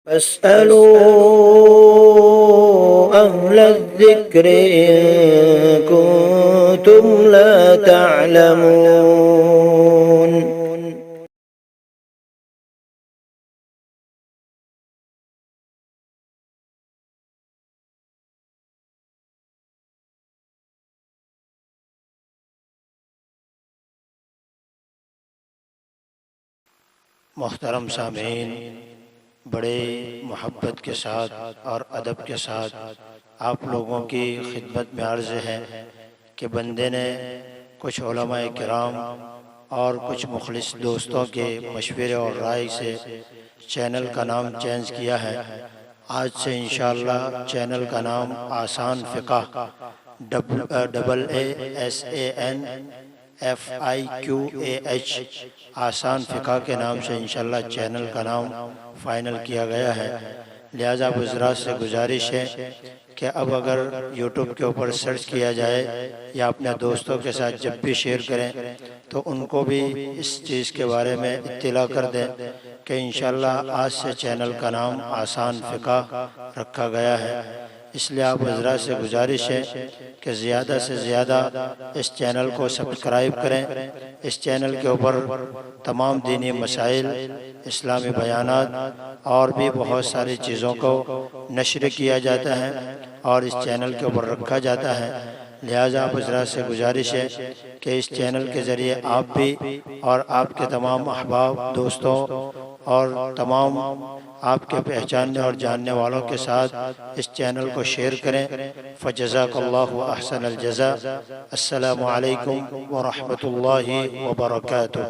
فاسألوا أهل الذكر إن كنتم لا تعلمون. محترم سامعین، بڑے محبت کے ساتھ اور ادب کے ساتھ آپ لوگوں کی خدمت میں عرض ہے کہ بندے نے کچھ علماء کرام اور کچھ مخلص دوستوں کے مشورے اور رائے سے چینل کا نام چینج کیا ہے۔ آج سے انشاءاللہ چینل کا نام آسان فقہ ASANFIQAH آسان فقہ کے نام سے انشاءاللہ چینل کا نام فائنل کیا گیا ہے۔ لہٰذا حضرات سے گزارش ہے کہ اب اگر یوٹیوب کے اوپر سرچ کیا جائے یا اپنے دوستوں کے ساتھ جب بھی شیئر کریں تو ان کو بھی اس چیز کے بارے میں اطلاع کر دیں کہ انشاءاللہ آج سے چینل کا نام آسان فقہ رکھا گیا ہے۔ اس لیے آپ حضرات سے گزارش ہے کہ زیادہ سے زیادہ اس چینل کو سبسکرائب کریں۔ اس چینل کے اوپر تمام دینی مسائل، اسلامی بیانات اور بھی بہت ساری چیزوں کو نشر کیا جاتا ہے اور اس چینل کے اوپر رکھا جاتا ہے۔ لہٰذا آپ حضرات سے گزارش ہے کہ اس چینل کے ذریعے آپ بھی اور آپ کے تمام احباب، دوستوں اور تمام آپ کے پہچاننے اور جاننے والوں کے ساتھ اس چینل کو شیئر کریں۔ فجزاک اللہ احسن الجزاء۔ السلام علیکم ورحمۃ اللہ وبرکاتہ۔